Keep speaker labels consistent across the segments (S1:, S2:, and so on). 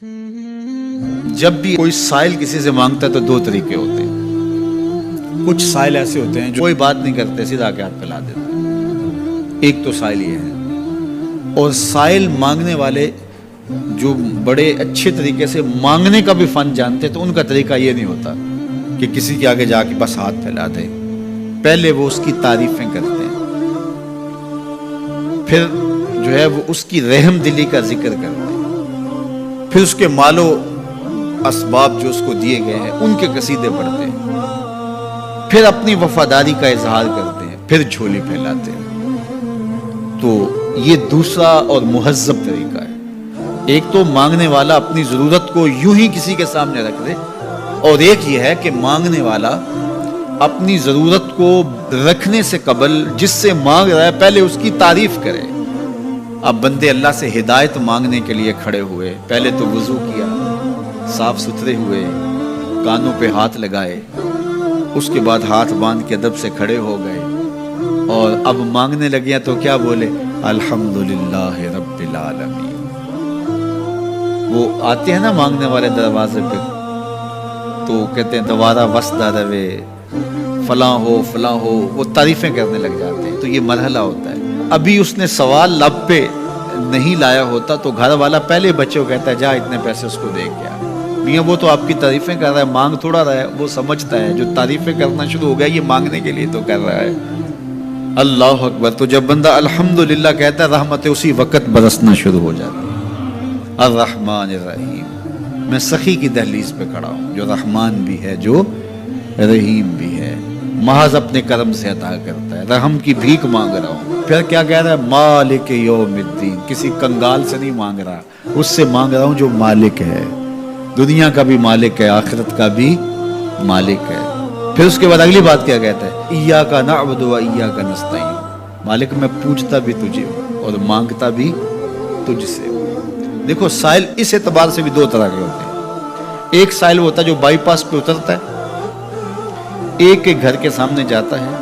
S1: جب بھی کوئی سائل کسی سے مانگتا ہے تو دو طریقے ہوتے ہیں. کچھ سائل ایسے ہوتے ہیں جو کوئی بات نہیں کرتے، سیدھا کے ہاتھ پھیلا دیتے ہیں. ایک تو سائل یہ ہے. اور سائل مانگنے والے جو بڑے اچھے طریقے سے مانگنے کا بھی فن جانتے تو ان کا طریقہ یہ نہیں ہوتا کہ کسی کے آگے جا کے بس ہاتھ پھیلا دیں. پہلے وہ اس کی تعریفیں کرتے ہیں، پھر جو ہے وہ اس کی رحم دلی کا ذکر کرتے ہیں، پھر اس کے مال و اسباب جو اس کو دیے گئے ہیں ان کے قصیدے پڑھتے ہیں، پھر اپنی وفاداری کا اظہار کرتے ہیں، پھر جھولی پھیلاتے ہیں. تو یہ دوسرا اور مہذب طریقہ ہے. ایک تو مانگنے والا اپنی ضرورت کو یوں ہی کسی کے سامنے رکھ دے، اور ایک یہ ہے کہ مانگنے والا اپنی ضرورت کو رکھنے سے قبل جس سے مانگ رہا ہے پہلے اس کی تعریف کرے. اب بندے اللہ سے ہدایت مانگنے کے لیے کھڑے ہوئے، پہلے تو وضو کیا، صاف ستھرے ہوئے، کانوں پہ ہاتھ لگائے، اس کے بعد ہاتھ باندھ کے ادب سے کھڑے ہو گئے، اور اب مانگنے لگے تو کیا بولے؟ الحمدللہ رب العالمین. وہ آتے ہیں نا مانگنے والے دروازے پہ تو کہتے ہیں دوبارہ وسدہ روے، فلاں ہو فلاں ہو، وہ تعریفیں کرنے لگ جاتے ہیں. تو یہ مرحلہ ہوتا ہے. ابھی اس نے سوال لب پہ نہیں لایا ہوتا تو گھر والا پہلے بچے کو کہتا ہے جا اتنے پیسے اس کو دے کے آ. میاں وہ تو آپ کی تعریفیں کر رہا ہے، مانگ تھوڑا رہا ہے. وہ سمجھتا ہے جو تعریفیں کرنا شروع ہو گیا یہ مانگنے کے لیے تو کر رہا ہے. اللہ اکبر. تو جب بندہ الحمدللہ کہتا ہے رحمتیں اسی وقت برسنا شروع ہو جاتی. الرحمن الرحیم. میں سخی کی دہلیز پہ کھڑا ہوں جو رحمان بھی ہے جو رحیم بھی ہے، محض اپنے کرم سے عطا کرتا ہے. رحم کی بھیک مانگ رہا ہوں. پھر کیا کہہ رہا ہے؟ مالک یوم الدین. کسی کنگال سے نہیں مانگ رہا، اس سے مانگ رہا ہوں جو مالک ہے، دنیا کا بھی مالک ہے، آخرت کا بھی مالک ہے. پھر اس کے بعد اگلی بات کیا کہتا ہے؟ ایاک نعبد و ایاک نستعین. مالک میں پوجتا بھی تجھے ہوں اور مانگتا بھی تجھ سے ہوں. دیکھو سائل اس اعتبار سے بھی دو طرح کے ہوتے ہیں. ایک سائل ہوتا ہے جو بائی پاس پہ اترتا ہے، ایک کے گھر کے سامنے جاتا ہے،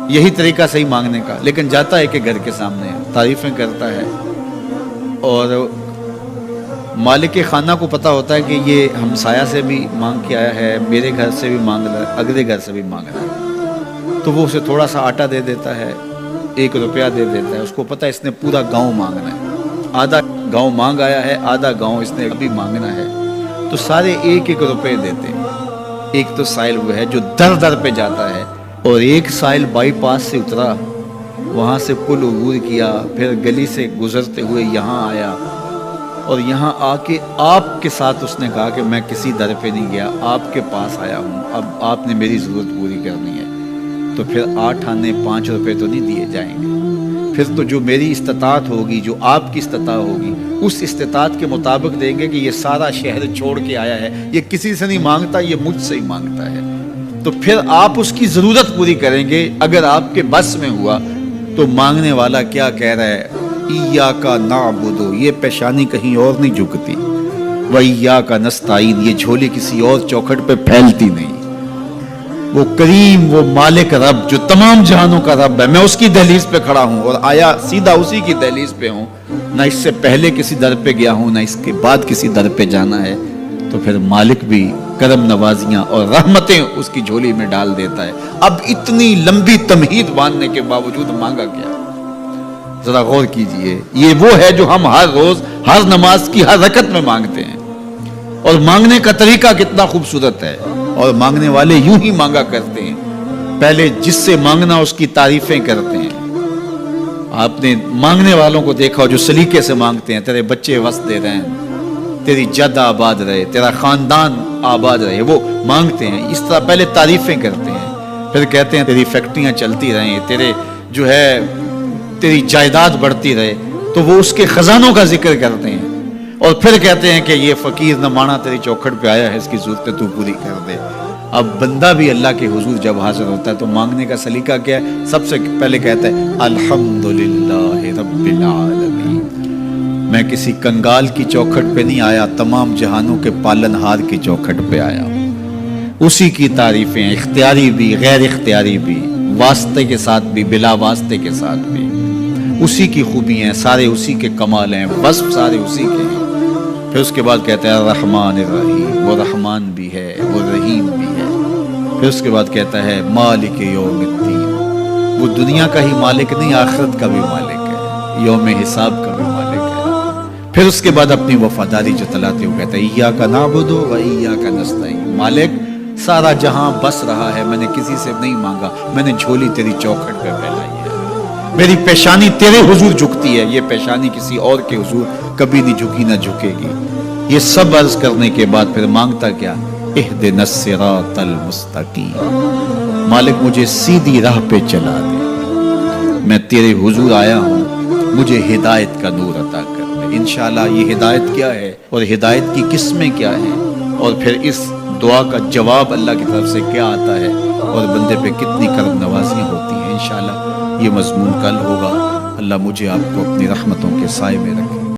S1: یہی طریقہ صحیح مانگنے کا، لیکن جاتا ہے کہ گھر کے سامنے تعریفیں کرتا ہے، اور مالک خانہ کو پتہ ہوتا ہے کہ یہ ہمسایہ سے بھی مانگ کے آیا ہے، میرے گھر سے بھی مانگ رہا ہے، اگلے گھر سے بھی مانگ رہا ہے. تو وہ اسے تھوڑا سا آٹا دے دیتا ہے، 1 روپیہ دے دیتا ہے. اس کو پتہ ہے اس نے پورا گاؤں مانگنا ہے، آدھا گاؤں مانگ آیا ہے، آدھا گاؤں اس نے ابھی مانگنا ہے. تو سارے 1-1 روپے دیتے ہیں. ایک تو سائل وہ ہے جو در در پہ جاتا ہے، اور ایک سائل بائی پاس سے اترا، وہاں سے پل عبور کیا، پھر گلی سے گزرتے ہوئے یہاں آیا، اور یہاں آ کے آپ کے ساتھ اس نے کہا کہ میں کسی در پہ نہیں گیا، آپ کے پاس آیا ہوں، اب آپ نے میری ضرورت پوری کرنی ہے. تو پھر 8 آنے 5 روپے تو نہیں دیے جائیں گے. پھر تو جو میری استطاعت ہوگی، جو آپ کی استطاعت ہوگی، اس استطاعت کے مطابق دیں گے کہ یہ سارا شہر چھوڑ کے آیا ہے، یہ کسی سے نہیں مانگتا، یہ مجھ سے ہی مانگتا ہے. تو پھر آپ اس کی ضرورت پوری کریں گے. اگر آپ کے بس میں ہوا تو مانگنے والا کیا کہہ رہا ہے؟ ایاک نعبد. یہ پیشانی کہیں اور نہیں جھکتی. و ایاک نستعین. یہ جھولی کسی اور چوکھٹ پہ پھیلتی نہیں. وہ کریم، وہ مالک رب جو تمام جہانوں کا رب ہے، میں اس کی دہلیز پہ کھڑا ہوں، اور آیا سیدھا اسی کی دہلیز پہ ہوں. نہ اس سے پہلے کسی در پہ گیا ہوں، نہ اس کے بعد کسی در پہ جانا ہے. تو پھر مالک بھی کرم نوازیاں اور رحمتیں اس کی جھولی میں ڈال دیتا ہے. اب اتنی لمبی تمہید باندھنے کے باوجود مانگا کیا؟ ذرا غور کیجئے. یہ وہ ہے جو ہم ہر روز ہر نماز کی ہر رکعت میں مانگتے ہیں، اور مانگنے کا طریقہ کتنا خوبصورت ہے. اور مانگنے والے یوں ہی مانگا کرتے ہیں. پہلے جس سے مانگنا اس کی تعریفیں کرتے ہیں. آپ نے مانگنے والوں کو دیکھا جو سلیقے سے مانگتے ہیں، تیرے بچے وسطے رہیں، تیری جد آباد رہے، تیرا خاندان آباد رہے، وہ مانگتے ہیں. اس طرح پہلے تعریفیں کرتے ہیں، پھر کہتے ہیں تیری فیکٹریاں چلتی رہیں، تیرے جو ہے تیری جائیداد بڑھتی رہے. تو وہ اس کے خزانوں کا ذکر کرتے ہیں، اور پھر کہتے ہیں کہ یہ فقیر نمانہ تیری چوکھٹ پہ آیا ہے، اس کی ضرورتیں تو پوری کر دے. اب بندہ بھی اللہ کے حضور جب حاضر ہوتا ہے تو مانگنے کا سلیقہ کیا ہے؟ سب سے پہلے کہتا ہے الحمدللہ رب العالمین. میں کسی کنگال کی چوکھٹ پہ نہیں آیا، تمام جہانوں کے پالن ہار کی چوکھٹ پہ آیا ہوں. اسی کی تعریفیں اختیاری بھی غیر اختیاری بھی، واسطے کے ساتھ بھی بلا واسطے کے ساتھ بھی، اسی کی خوبی ہیں، سارے اسی کے کمال ہیں، وصف سارے اسی کے ہیں. پھر اس کے بعد کہتا ہے الرحمن الرحیم، وہ رحمان بھی ہے وہ رحیم بھی ہے۔ پھر اس کے بعد کہتا ہے مالک یوم الدین، وہ دنیا کا ہی مالک نہیں، آخرت کا بھی مالک ہے، یوم حساب کا بھی مالک ہے۔ پھر اس کے بعد اپنی وفاداری جتلاتے ہوئے کہتا ہے ایاک نعبد و ایاک نستعین، مالک سارا جہاں بس رہا ہے، میں نے کسی سے نہیں مانگا، میں نے جھولی تیری چوکھٹ پہ پھیلائی ہے، میری پیشانی تیرے حضور جھکتی ہے، یہ پیشانی کسی اور کے حضور کبھی نہیں جھکی نہ جھکے گی۔ یہ سب عرض کرنے کے بعد پھر مانگتا کیا؟ اہدنا الصراط المستقیم، مالک مجھے سیدھی راہ پہ چلا دے، میں تیرے حضور آیا ہوں، مجھے ہدایت کا نور عطا کر دے۔ انشاءاللہ یہ ہدایت کیا ہے اور ہدایت کی قسمیں کیا ہیں، اور پھر اس دعا کا جواب اللہ کی طرف سے کیا آتا ہے، اور بندے پہ کتنی کرم نوازیاں ہوتی ہیں، انشاءاللہ یہ مضمون کل ہوگا۔ اللہ مجھے آپ کو اپنی رحمتوں کے سائے میں رکھے۔